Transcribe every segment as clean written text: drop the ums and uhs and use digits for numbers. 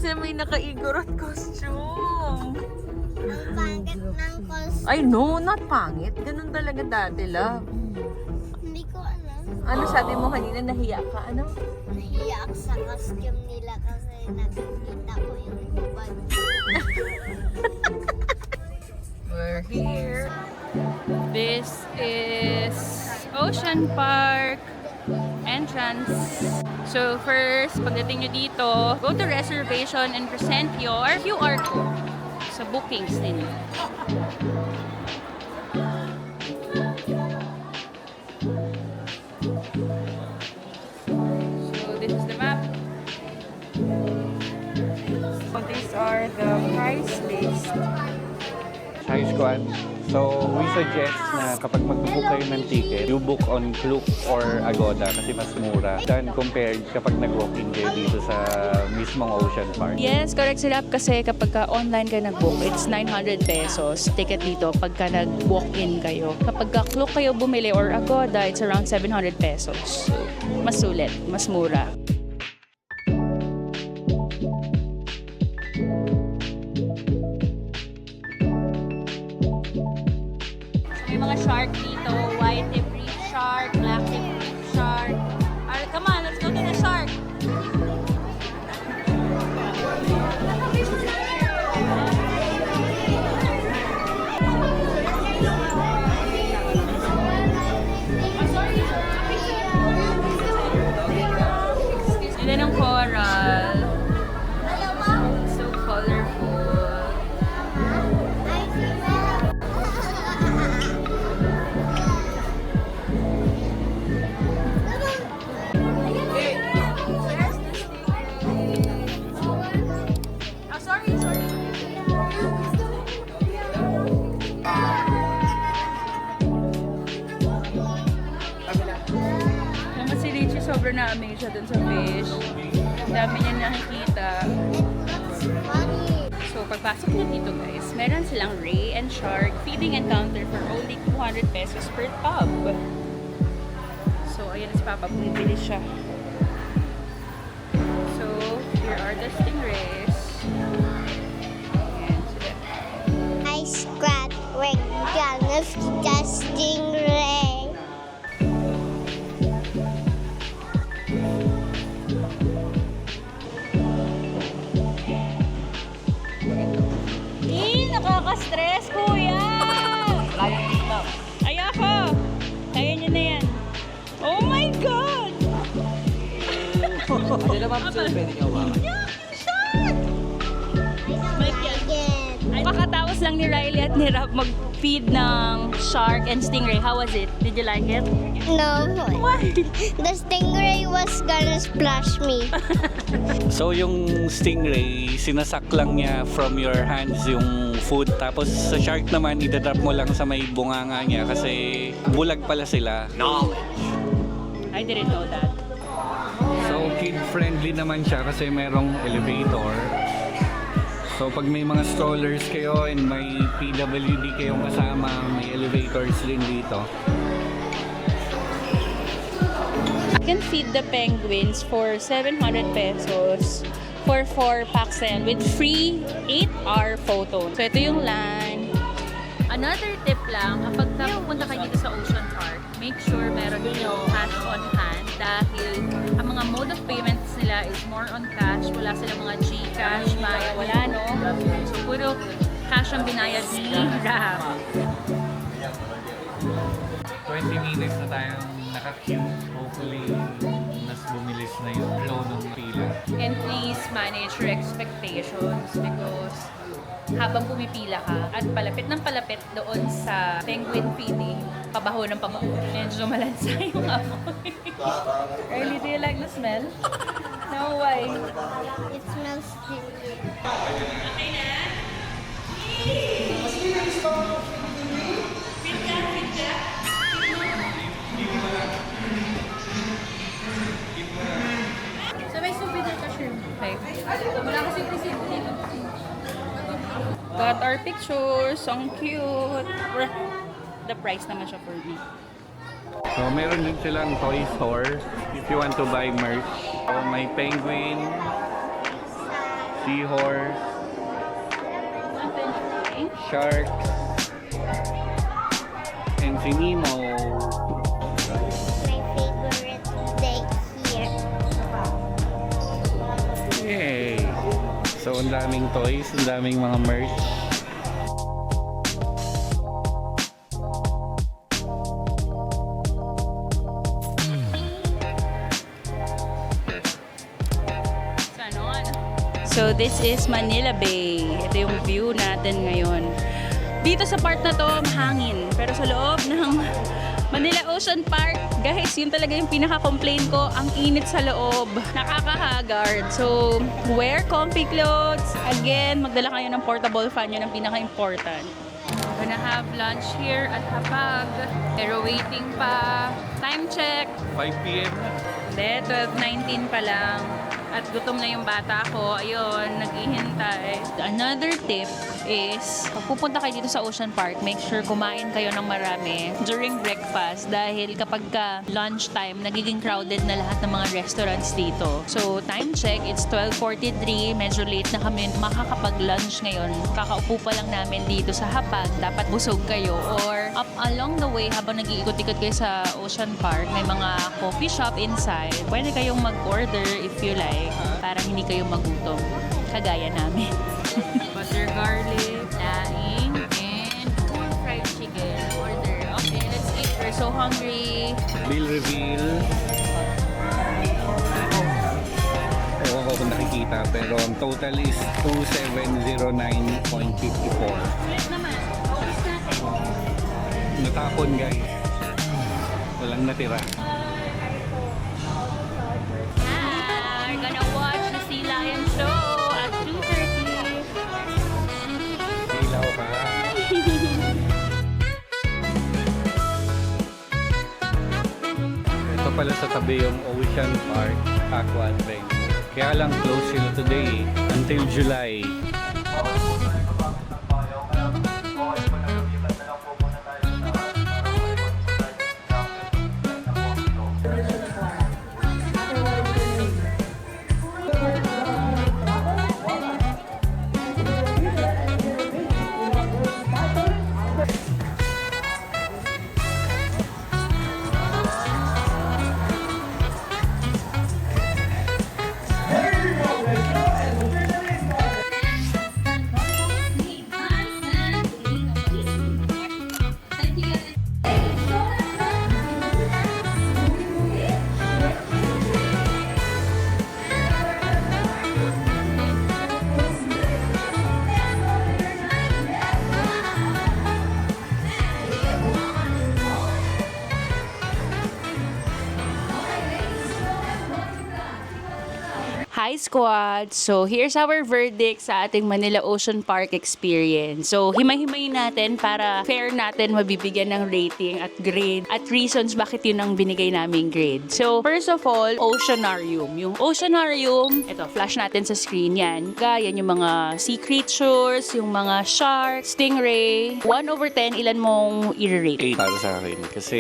Kasi may naka-igorot costume. Ang pangit ng costume. Ay no, not pangit. Ganun talaga dati, love. Hindi ko alam. Ano sabi mo kanina, nahiya ka? Ano? Nahiya ako sa costume nila kasi nakikita ko yung hubad. We're here. This is Ocean Park entrance. So first, pagdating nyo dito, go to reservation and present your QR code sa bookings ninyo. So this is the map. So these are the price list. Hi Squad. So, we suggest na kapag mag-book kayo ng ticket, you book on Klook or Agoda kasi mas mura than compared kapag nag-walk-in kayo dito sa mismong Ocean Park. Yes, correct sila kasi kapag online ka nag-book, it's 900 pesos ticket dito pagka nag-walk-in kayo. Kapag Klook kayo bumili or Agoda, it's around 700 pesos. So, mas sulit, mas mura. May mga shark dito, white tip reef shark, black tip reef shark. Alright, come on, let's go to the shark. Sila ng coral. So colorful. Naman si Richie, sobrang na-amaze siya dun sa fish. Ang dami niya nakikita. So, pagpasok niyo dito guys, meron silang ray and shark feeding encounter for only 200 pesos per tub. So, ayan si Papa, bumibili siya. So, here are the stingrays. Ayan sila. Hi, Squad. We're gonna feed the stingray. Nakaka-stress, kuya! Ayoko! Kaya niyo na yan. Oh my God! Ano naman po pwede niyo ba? Pakatapos lang ni Riley at ni Rap mag-feed ng shark and stingray. How was it? Did you like it? No. Why? The stingray was gonna splash me. So, yung stingray, sinasak lang niya from your hands yung food. Tapos sa shark naman, idadrop mo lang sa may bunganga niya kasi bulag pala sila. I didn't know that. So, kid-friendly naman siya kasi merong elevator. So, pag may mga strollers kayo and may PWD kayong kasama, may elevators din dito. I can feed the penguins for 700 pesos for 4 packs na yan with free 8-hour photo. So, ito yung land. Another tip lang, kapag pupunta kayo dito sa Ocean Park, make sure meron yung cash on hand dahil ang mga mode of payments nila is more on cash. Wala silang mga GCash, Maya, wala no? So, puro cash ang binayad ni Rap. 20 minutes na tayong naka-queue. Hopefully, mas bumilis na yung flow ng pila. And please manage your expectations because habang pumipila ka at palapit ng palapit doon sa penguin feeding, pabaho ng pabaho. Medyo malansa yung amoy. Riley, do you like the smell? No, why? It smells stinky. Okay na? So may souvenir ka shrimp. Okay. Wala kasi present dito. Got our pictures. Ang cute. The price naman siya for me. So, meron din silang toy store if you want to buy merch. So, may penguin, si seahorse, sharks, and si Nemo. My favorite day here. Yay! So, ang daming toys, ang daming mga merch. So this is Manila Bay. Ito yung view natin ngayon. Dito sa part na to, mahangin. Pero sa loob ng Manila Ocean Park, guys, yun talaga yung pinaka-complain ko. Ang init sa loob. Nakakahagard. So, wear comfy clothes. Again, magdala kayo ng portable fan. Yun ang pinaka-important. Gonna have lunch here at Hapag. Pero waiting pa. Time check. 5 p.m. Hindi, 12:19 pa lang. At gutom na yung bata ko. Ayun, naghihintay. Another tip is, pag pupunta kayo dito sa Ocean Park, make sure kumain kayo ng marami during breakfast dahil kapag ka lunchtime, nagiging crowded na lahat ng mga restaurants dito. So, time check, it's 12:43. Medyo late na kami makakapag-lunch ngayon. Kakaupo pa lang namin dito sa Hapag. Dapat busog kayo. Or up along the way, habang nag-iikot-ikot kayo sa Ocean Park, may mga coffee shop inside. Pwede kayong mag-order if you like. Para hindi kayo magutom. Kagaya namin. Butter garlic, daing, and fried chicken. Order. Okay, let's eat. We're so hungry. Bill reveal. Ewan ko kung nakikita, pero ang total is 2709.54. Ulit naman. Focus natin. Natapon, guys. Walang natira. We're gonna watch the Sea Lion show at 2:30. Ilaw ka. Ito pala sa tabi yung Ocean Park Aqua Adventure. Kaya lang close sila today until July. Hi Squad! So here's our verdict sa ating Manila Ocean Park experience. So himay-himayin natin para fair natin mabibigyan ng rating at grade at reasons bakit yun ang binigay naming grade. So first of all, Oceanarium. Yung Oceanarium, ito, flash natin sa screen yan. Yan yung mga sea creatures, yung mga shark, stingray. 1/10, ilan mong i-rate? 8 para sa akin. Kasi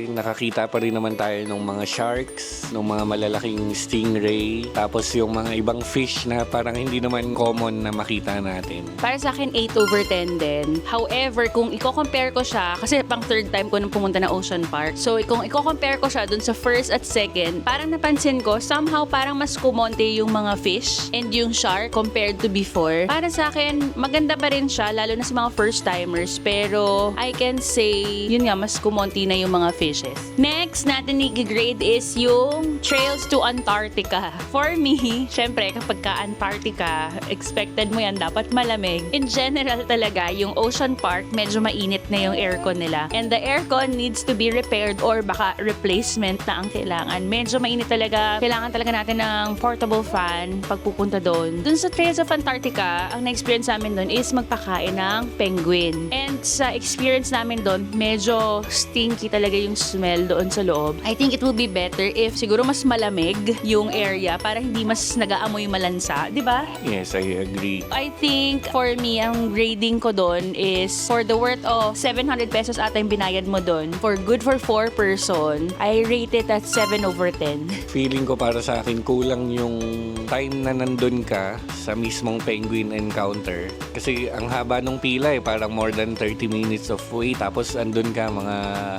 nakakita pa rin naman tayo ng mga sharks, ng mga malalaking stingray, tapos yung mga ibang fish na parang hindi naman common na makita natin. Para sa akin, 8/10 din. However, kung i-compare ko siya, kasi pang third time ko nung pumunta na Ocean Park. So, kung i-compare ko siya dun sa first at second, parang napansin ko, somehow parang mas kumonte yung mga fish and yung shark compared to before. Para sa akin, maganda pa rin siya, lalo na sa mga first-timers. Pero, I can say, yun nga, mas kumonte na yung mga fishes. Next natin i-grade is yung Trails to Antarctica. For me, syempre, kapag ka-Antarctica, expected mo yan, dapat malamig. In general talaga, yung Ocean Park, medyo mainit na yung aircon nila. And the aircon needs to be repaired or baka replacement na ang kailangan. Medyo mainit talaga. Kailangan talaga natin ng portable fan pag pupunta doon. Dun sa Trails of Antarctica, ang na-experience namin doon is magpakain ng penguin. And sa experience namin doon, medyo stinky talaga yung smell doon sa loob. I think it will be better if siguro mas malamig yung area para hindi mas mas nag-aamoy malansa, di ba? Yes, I agree. I think for me, ang grading ko doon is for the worth of 700 pesos ata yung binayad mo doon. For good for 4 person, I rate it at 7 over 10. Feeling ko para sa akin kulang yung time na nandun ka sa mismong penguin encounter. Kasi ang haba nung pila parang more than 30 minutes of wait. Tapos andun ka mga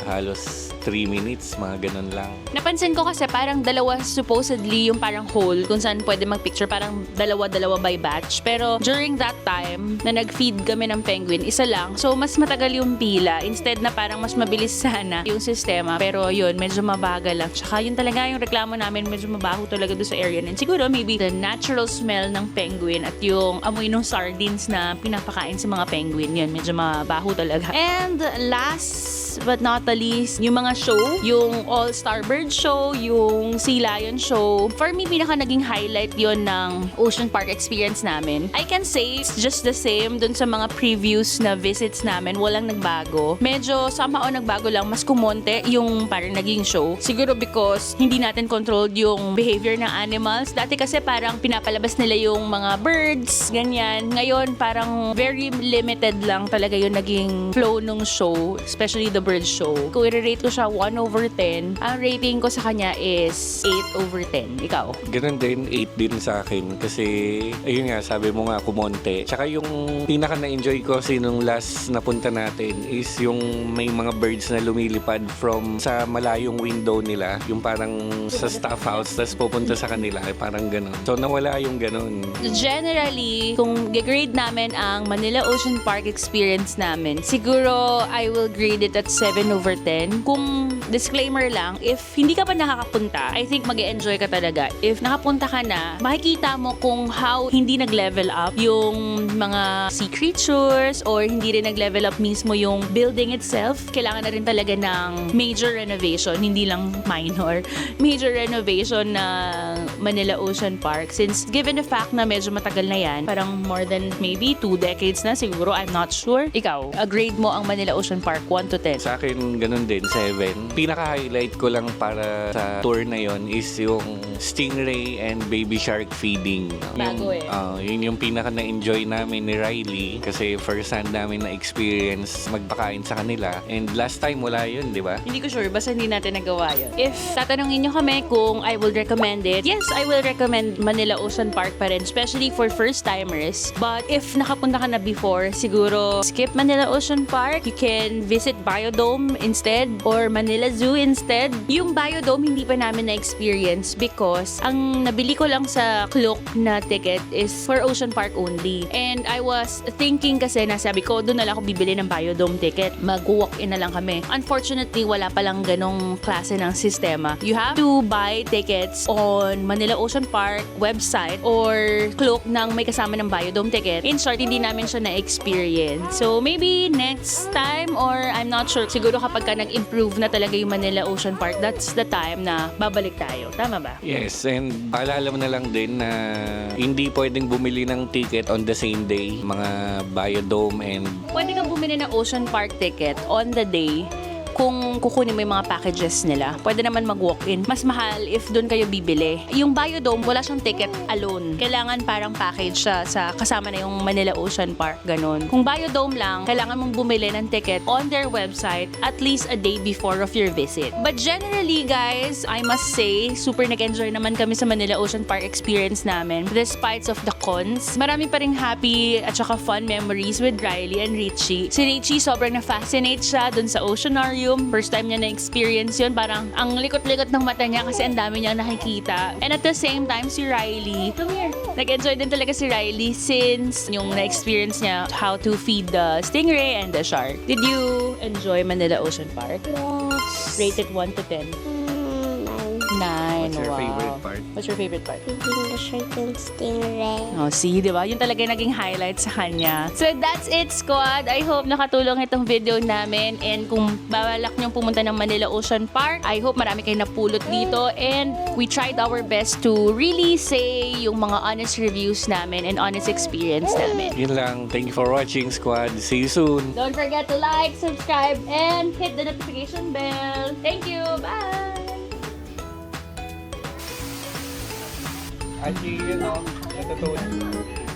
halos 3 minutes, mga ganun lang. Napansin ko kasi parang dalawa supposedly yung parang hole kung saan pwede mag-picture. Parang dalawa-dalawa by batch. Pero during that time na nag-feed kami ng penguin, isa lang. So mas matagal yung pila. Instead na parang mas mabilis sana yung sistema. Pero yun, medyo mabagal lang. Tsaka yun talaga yung reklamo namin, medyo mabaho talaga doon sa area. And siguro maybe the natural smell ng penguin at yung amoy ng sardines na pinapakain sa mga penguin. Yun, medyo mabaho talaga. And last but not the least, yung mga show, yung All-Star Bird Show, yung Sea Lion Show. For me, pinaka naging highlight yon ng Ocean Park experience namin. I can say it's just the same dun sa mga previews na visits namin. Walang nagbago. Medyo somehow nagbago lang. Mas kumonte yung parang naging show. Siguro because hindi natin controlled yung behavior ng animals. Dati kasi parang pinapalabas nila yung mga birds, ganyan. Ngayon, parang very limited lang talaga yung naging flow ng show, especially the bird show. Kung i-rate ko siya 1 over 10, ang rating ko sa kanya is 8 over 10. Ikaw? Ganun din, 8 din sa akin. Kasi, ayun nga, sabi mo nga, kumonte. Tsaka yung pinaka na-enjoy ko kasi nung last napunta natin is yung may mga birds na lumilipad from sa malayong window nila. Yung parang sa staff house, tapos pupunta sa kanila. Parang ganun. So, nawala yung ganun. Generally, kung g-grade namin ang Manila Ocean Park experience namin, siguro I will grade it at 7 over 10. Kung disclaimer lang, if hindi ka pa nakakapunta, I think mag-e-enjoy ka talaga. If nakapunta ka na, makikita mo kung how hindi nag-level up yung mga sea creatures or hindi rin nag-level up mismo yung building itself. Kailangan na rin talaga ng major renovation, hindi lang minor. Major renovation ng Manila Ocean Park. Since given the fact na medyo matagal na yan, parang more than maybe 2 decades na siguro, I'm not sure. Ikaw, grade mo ang Manila Ocean Park 1 to 10. Sa akin, ganun din, 7. Pinaka-highlight ko lang para sa tour na yon is yung stingray and baby shark feeding. Bago Yun yung pinaka na-enjoy namin ni Riley kasi first hand namin na experience magpakain sa kanila. And last time, wala yun, di ba? Hindi ko sure, basta hindi natin nagawa yun. If tatanungin nyo kami kung I will recommend it, yes, I will recommend Manila Ocean Park pa rin, especially for first-timers. But if nakapunta ka na before, siguro skip Manila Ocean Park. You can visit Biodome instead or Manila Zoo instead. Yung Biodome, hindi pa namin na-experience because ang nabili ko lang sa Klook na ticket is for Ocean Park only. And I was thinking kasi nasabi ko, doon na lang ako bibili ng Biodome ticket. Mag-walk-in na lang kami. Unfortunately, wala palang ganong klase ng sistema. You have to buy tickets on Manila Ocean Park website or Klook nang may kasama ng Biodome ticket. In short, hindi namin siya na-experience. So, maybe next time or I'm not sure. Siguro kapag ka nag-improve na talaga yung Manila Ocean Park, that's the time na babalik tayo. Tama ba? Yes, and paalala mo na lang din na hindi pwedeng bumili ng ticket on the same day. Mga Biodome and Pwede kang bumili ng Ocean Park ticket on the day kung kukunin mo yung mga packages nila. Pwede naman mag-walk-in. Mas mahal if doon kayo bibili. Yung Biodome, wala siyang ticket alone. Kailangan parang package siya sa kasama na yung Manila Ocean Park, ganun. Kung Biodome lang, kailangan mong bumili ng ticket on their website at least a day before of your visit. But generally, guys, I must say, super nag-enjoy naman kami sa Manila Ocean Park experience namin. Despite of the cons, marami pa ring happy at saka fun memories with Riley and Richie. Si Richie, sobrang na-fascinate siya dun sa Oceanarium. First time niya na-experience yun. Parang ang likot-likot ng mata niya kasi ang dami niyang nakikita. And at the same time, si Riley, come here. Nag-enjoy din talaga si Riley since yung na-experience niya how to feed the stingray and the shark. Did you enjoy Manila Ocean Park? Yes. Rated 1 to 10. 9. what's your Wow. favorite part? What's your favorite part? Feeding the shark and stingray. Oh, see, di ba? Yun talaga yung naging highlight sa kanya. So, that's it, squad. I hope nakatulong itong video namin. And kung babalak niyong pumunta ng Manila Ocean Park, I hope marami kayong napulot dito. And we tried our best to really say yung mga honest reviews namin and honest experience namin. Yun lang. Thank you for watching, squad. See you soon. Don't forget to like, subscribe, and hit the notification bell. Thank you. Bye! Aji, yun o. Natutulog.